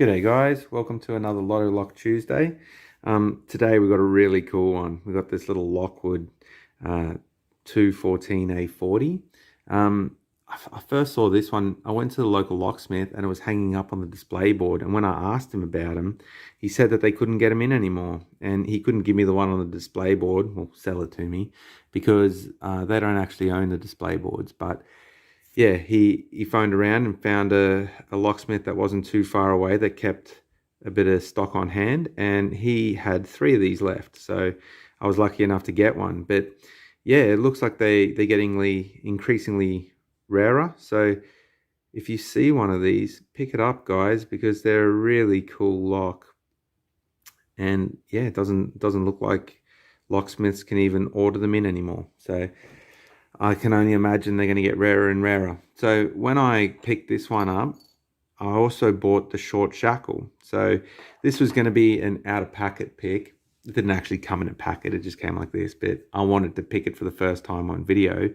G'day guys, welcome to another Lotto Lock Tuesday. Today we've got a really cool one. We've got this little Lockwood 214A40. I first saw this one, I went to the local locksmith and it was hanging up on the display board, and when I asked him about him, he said that they couldn't get him in anymore, and he couldn't give me the one on the display board, or sell it to me, because they don't actually own the display boards. But yeah, he phoned around and found a locksmith that wasn't too far away that kept a bit of stock on hand, and he had 3 of these left. So I was lucky enough to get one. But yeah, it looks like they're getting increasingly rarer. So if you see one of these, pick it up, guys, because they're a really cool lock. And yeah, it doesn't look like locksmiths can even order them in anymore. So I can only imagine they're going to get rarer and rarer. So when I picked this one up, I also bought the short shackle. So this was going to be an out of packet pick. It didn't actually come in a packet, it just came like this, but I wanted to pick it for the first time on video.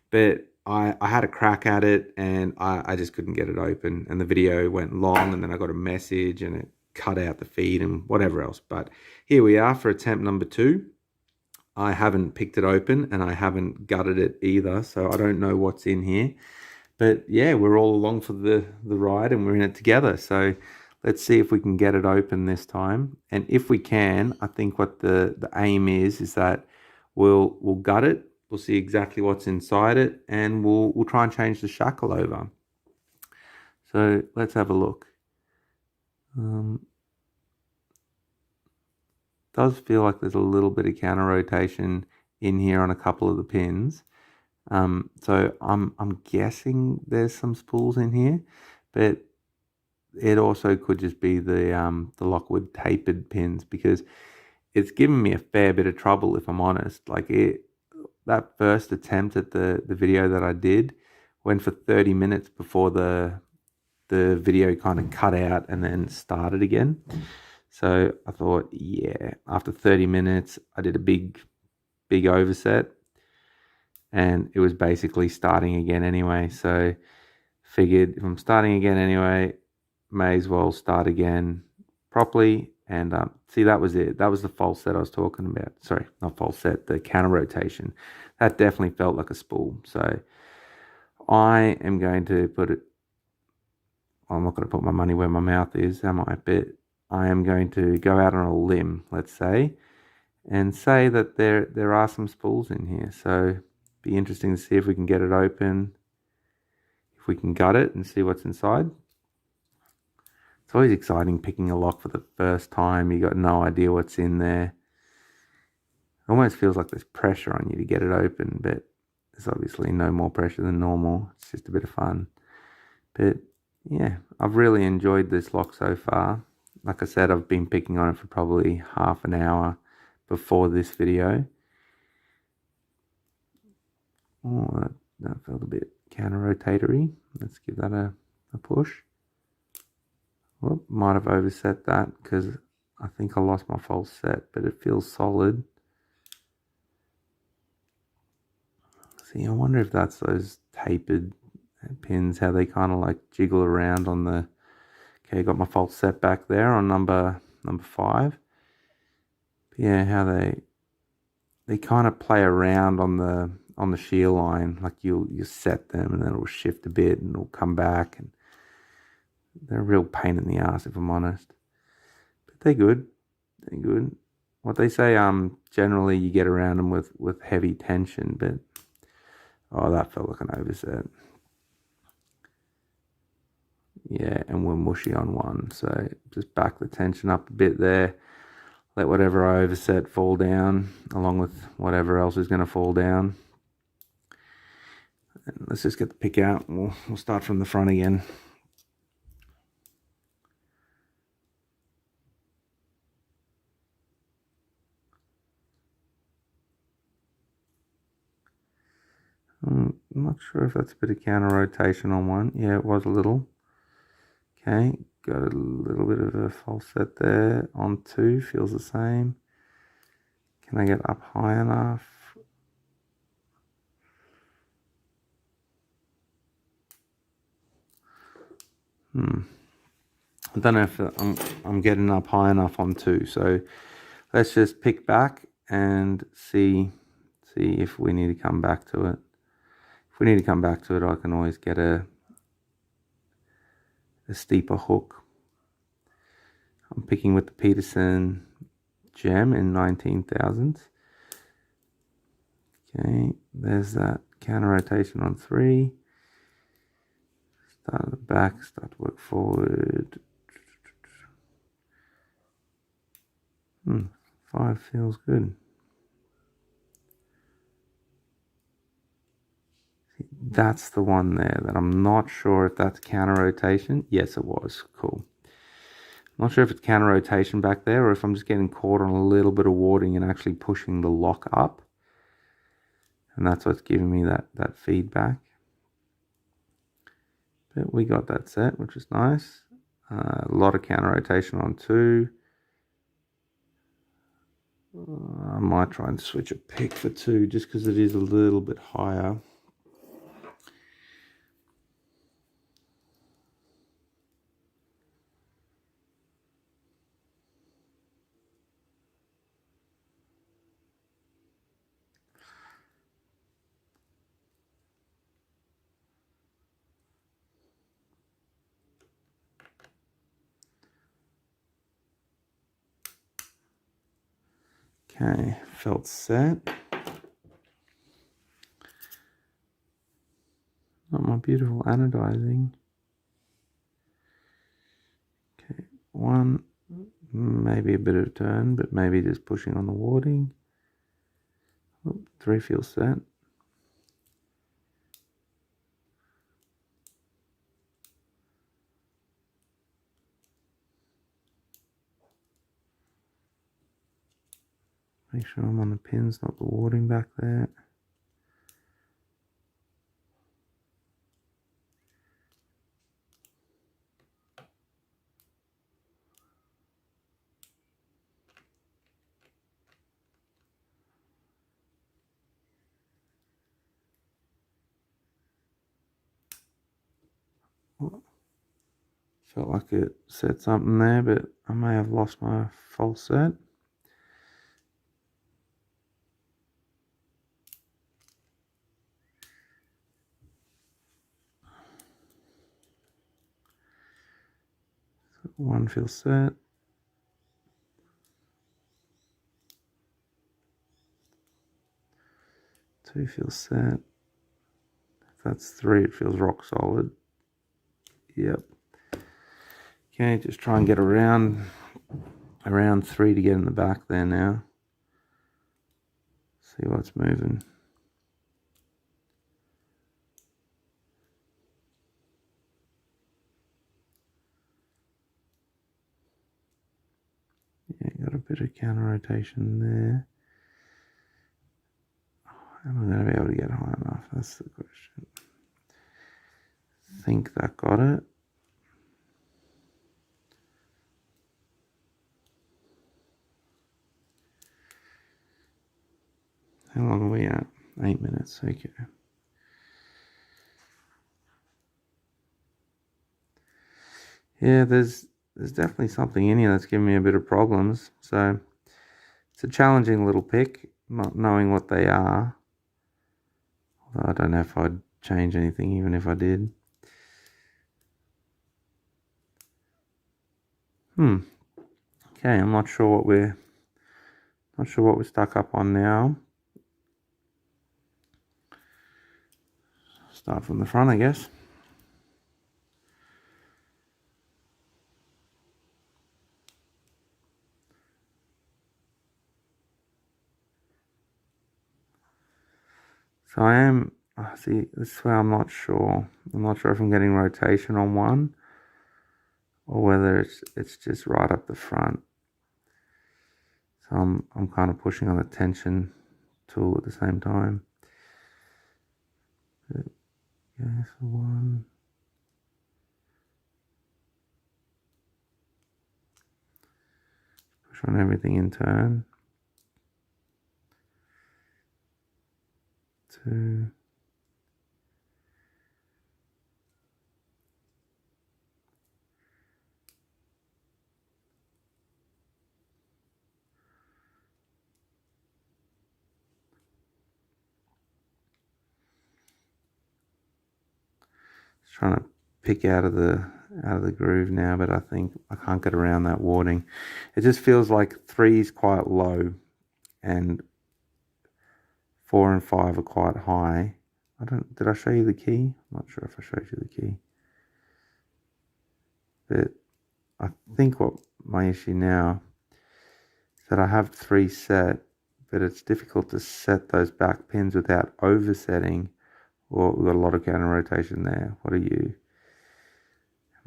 But I had a crack at it, and I just couldn't get it open, and the video went long, and then I got a message and it cut out the feed and whatever else. But here we are for attempt number 2. I haven't picked it open and I haven't gutted it either, so I don't know what's in here. But yeah, we're all along for the ride and we're in it together. So let's see if we can get it open this time. And if we can, I think what the aim is that we'll gut it. We'll see exactly what's inside it, and we'll try and change the shackle over. So let's have a look. Does feel like there's a little bit of counter rotation in here on a couple of the pins. So I'm guessing there's some spools in here, but it also could just be the Lockwood tapered pins, because it's given me a fair bit of trouble, if I'm honest. Like that first attempt at the video that I did went for 30 minutes before the video kind of cut out and then started again. So I thought, yeah, after 30 minutes, I did a big overset, and it was basically starting again anyway. So figured if I'm starting again anyway, may as well start again properly. And see, that was it. That was the false set I was talking about. Sorry, not false set, the counter rotation. That definitely felt like a spool. So I am going to put it, I'm not going to put my money where my mouth is, am I? But I am going to go out on a limb, let's say, and say that there are some spools in here. So be interesting to see if we can get it open, if we can gut it and see what's inside. It's always exciting picking a lock for the first time. You got no idea what's in there. It almost feels like there's pressure on you to get it open, but there's obviously no more pressure than normal. It's just a bit of fun. But yeah, I've really enjoyed this lock so far. Like I said, I've been picking on it for probably half an hour before this video. Oh, that felt a bit counter-rotatory. Let's give that a push. Well, might have overset that because I think I lost my false set, but it feels solid. See, I wonder if that's those tapered pins, how they kind of like jiggle around on the... Okay, got my false set back there on number 5. But yeah, how they kind of play around on the shear line. Like you set them and then it'll shift a bit and it'll come back, and they're a real pain in the ass, if I'm honest. But they're good. They're good. What they say, generally you get around them with heavy tension, but oh, that felt like an overset. Yeah, and we're mushy on one, so just back the tension up a bit there. Let whatever I overset fall down, along with whatever else is going to fall down. And let's just get the pick out, and we'll start from the front again. I'm not sure if that's a bit of counter rotation on one. Yeah, it was a little. Okay, got a little bit of a false set there on 2, feels the same. Can I get up high enough? I don't know if I'm getting up high enough on 2. So let's just pick back and see if we need to come back to it. If we need to come back to it, I can always get a steeper hook. I'm picking with the Peterson gem in 19,000s. Okay, there's that counter rotation on 3. Start at the back, start to work forward. 5 feels good. That's the one there that I'm not sure if that's counter rotation. Yes, it was. Cool. I'm not sure if it's counter rotation back there or if I'm just getting caught on a little bit of warding and actually pushing the lock up. And that's what's giving me that feedback. But we got that set, which is nice. A lot of counter rotation on 2. I might try and switch a pick for 2 just because it is a little bit higher. Okay, felt set. Not my beautiful anodizing. Okay, 1, maybe a bit of a turn, but maybe just pushing on the warding. 3 feels set. Make sure I'm on the pins, not the warding back there. Felt like it said something there, but I may have lost my false set. So 1 feels set. 2 feels set. If that's 3, it feels rock solid. Yep. Okay, just try and get around 3 to get in the back there now. See what's moving. Yeah, got a bit of counter rotation there. Am I going to be able to get high enough? That's the question. I think that got it. How long are we at? 8 minutes, okay. Yeah, there's definitely something in here that's giving me a bit of problems. So it's a challenging little pick, not knowing what they are. Although I don't know if I'd change anything even if I did. Okay, I'm not sure what we're stuck up on now. Start from the front, I guess. So I am, see, this is where I'm not sure. I'm not sure if I'm getting rotation on 1 or whether it's just right up the front. So I'm kind of pushing on the tension tool at the same time. Okay, so 1. Push on everything in turn. 2. Trying to pick out of the groove now, but I think I can't get around that warding. It just feels like 3 is quite low and 4 and 5 are quite high. Did I show you the key? I'm not sure if I showed you the key. But I think what my issue now is that I have 3 set, but it's difficult to set those back pins without oversetting. Or we've got a lot of counter rotation there. What are you?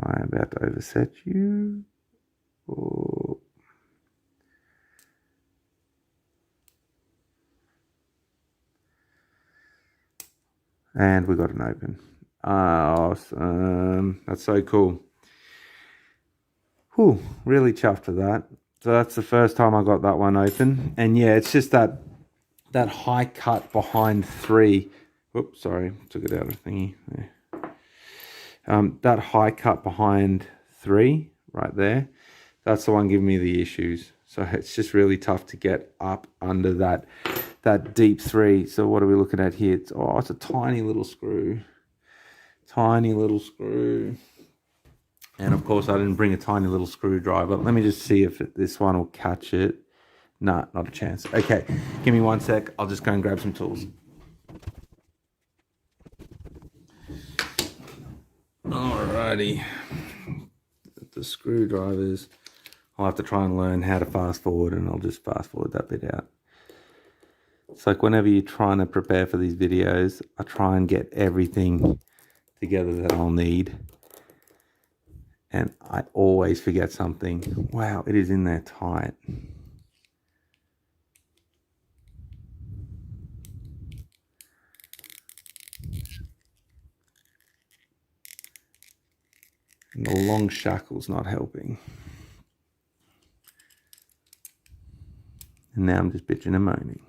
Am I about to overset you? Or... And we got an open. Awesome. That's so cool. Whew, really chuffed with that. So that's the first time I got that one open. And yeah, it's just that high cut behind 3. Oops, sorry, took it out of thingy. There. That high cut behind 3 right there, that's the one giving me the issues. So it's just really tough to get up under that deep 3. So what are we looking at here? It's a tiny little screw. Tiny little screw. And of course I didn't bring a tiny little screwdriver. Let me just see if this one will catch it. Nah, not a chance. Okay, give me 1 sec. I'll just go and grab some tools. Alrighty. The screwdrivers. I'll have to try and learn how to fast forward, and I'll just fast forward that bit out. It's like whenever you're trying to prepare for these videos, I try and get everything together that I'll need. And I always forget something. Wow, it is in there tight. And the long shackle's not helping. And now I'm just bitching and moaning.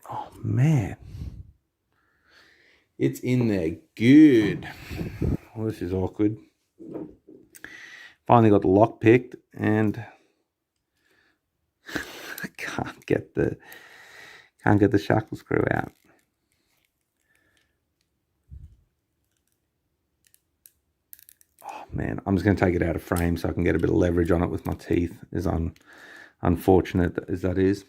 Oh man. It's in there good. Well, this is awkward. Finally got the lock picked, and I can't get the shackle screw out. Oh man, I'm just going to take it out of frame so I can get a bit of leverage on it with my teeth, as unfortunate as that is.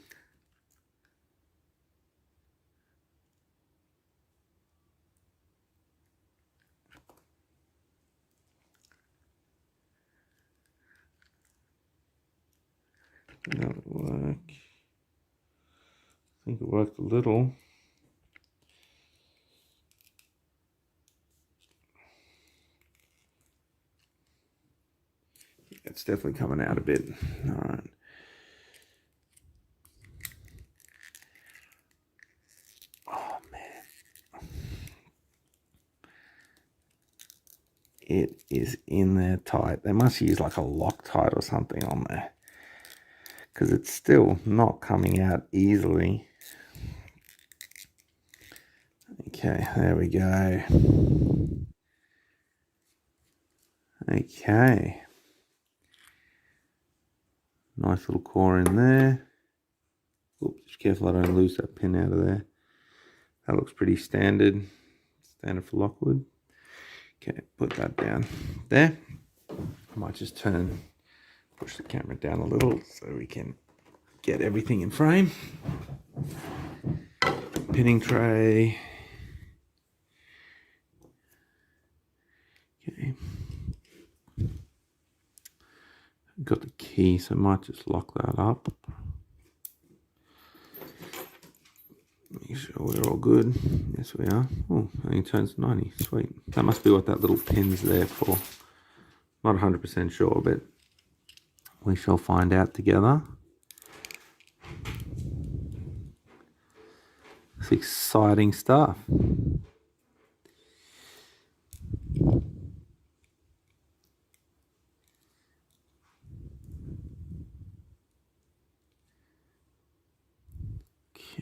That would work. I think it worked a little. It's definitely coming out a bit. All right. Oh man. It is in there tight. They must use like a Loctite or something on there, because it's still not coming out easily. Okay, there we go. Okay. Nice little core in there. Oops, just careful I don't lose that pin out of there. That looks pretty standard. Standard for Lockwood. Okay, put that down there. I might just push the camera down a little so we can get everything in frame. Pinning tray. Okay. Got the key, so I might just lock that up. Make sure we're all good. Yes, we are. Oh, I think it turns 90. Sweet. That must be what that little pin's there for. Not 100% sure, but we shall find out together. It's exciting stuff.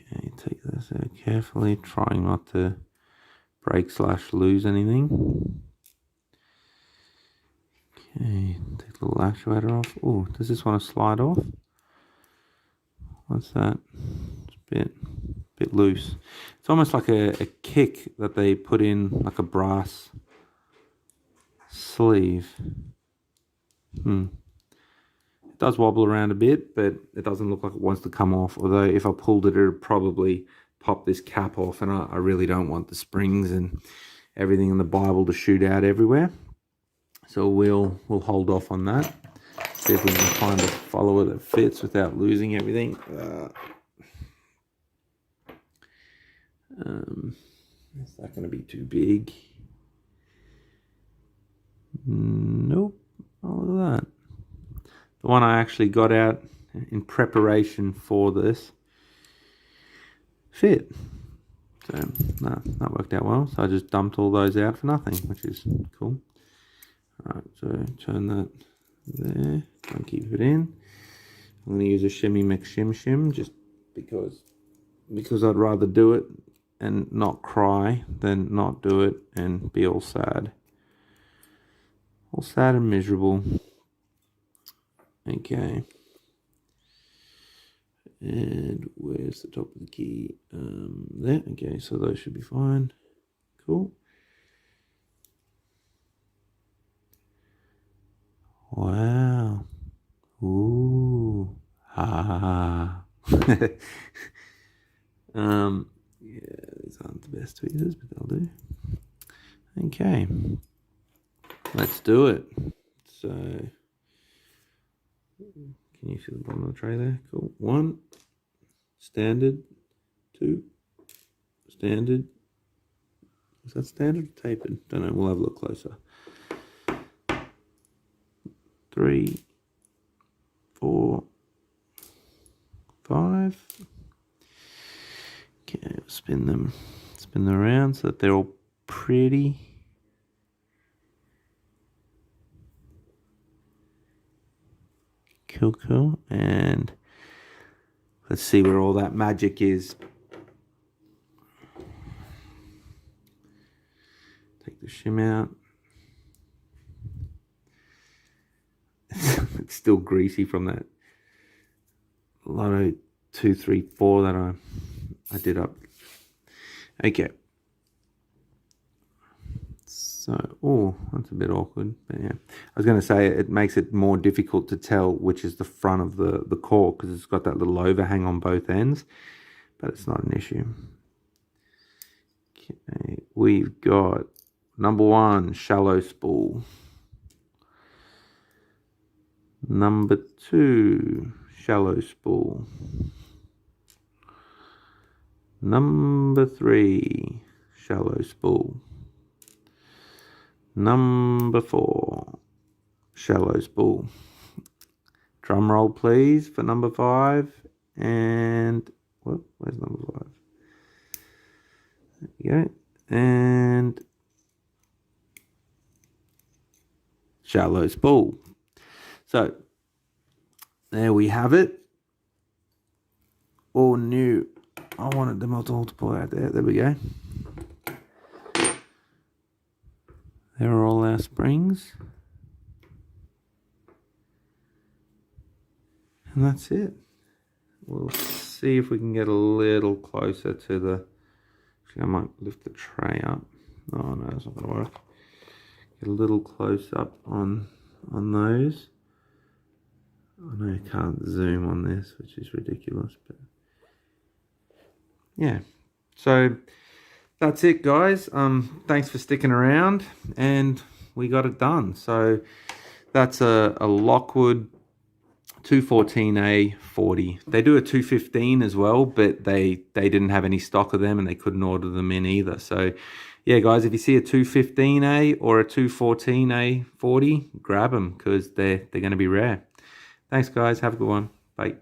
Okay, take this out carefully, trying not to break/lose anything. Okay, take the little actuator off. Oh, does this want to slide off? What's that? It's bit loose. It's almost like a kick that they put in, like a brass sleeve. It does wobble around a bit, but it doesn't look like it wants to come off. Although if I pulled it, it would probably pop this cap off, and I really don't want the springs and everything in the Bible to shoot out everywhere. So we'll hold off on that. See if we can find a follower that fits without losing everything. Is that going to be too big? Nope. Oh, look at that. The one I actually got out in preparation for this fit. So no, that worked out well. So I just dumped all those out for nothing, which is cool. Alright, so turn that there and keep it in. I'm going to use a shimmy McShim just because I'd rather do it and not cry than not do it and be all sad. All sad and miserable. Okay. And where's the top of the key? There. Okay, so those should be fine. Cool. Wow. Ooh. Ha. Yeah, these aren't the best tweezers, but they'll do. Okay. Let's do it. So, can you see the bottom of the tray there? Cool. 1, standard. 2, standard. Is that standard or tapered? Don't know. We'll have a look closer. 3, 4, 5. Okay, spin them around so that they're all pretty. Cool. And let's see where all that magic is. Take the shim out. It's still greasy from that Loto 2, 3, 4 that I did up. Okay. So, oh, that's a bit awkward. But yeah, I was going to say it makes it more difficult to tell which is the front of the cork because it's got that little overhang on both ends, but it's not an issue. Okay, we've got number 1, shallow spool. Number 2, shallow spool. Number 3, shallow spool. Number 4, shallow spool. Drum roll, please, for number 5. And what? Where's number 5? There we go. And shallow spool. So there we have it. All new. I wanted the multiple out there. There we go. There are all our springs. And that's it. We'll see if we can get a little closer to the... Actually, I might lift the tray up. Oh no, it's not going to work. Get a little close up on those. I know you can't zoom on this, which is ridiculous, but... Yeah. So... That's it, guys. Thanks for sticking around, and we got it done. So that's a Lockwood 214A 40. They do a 215 as well, but they didn't have any stock of them, and they couldn't order them in either. So yeah, guys, if you see a 215A or a 214A 40, grab them because they're going to be rare. Thanks, guys. Have a good one. Bye.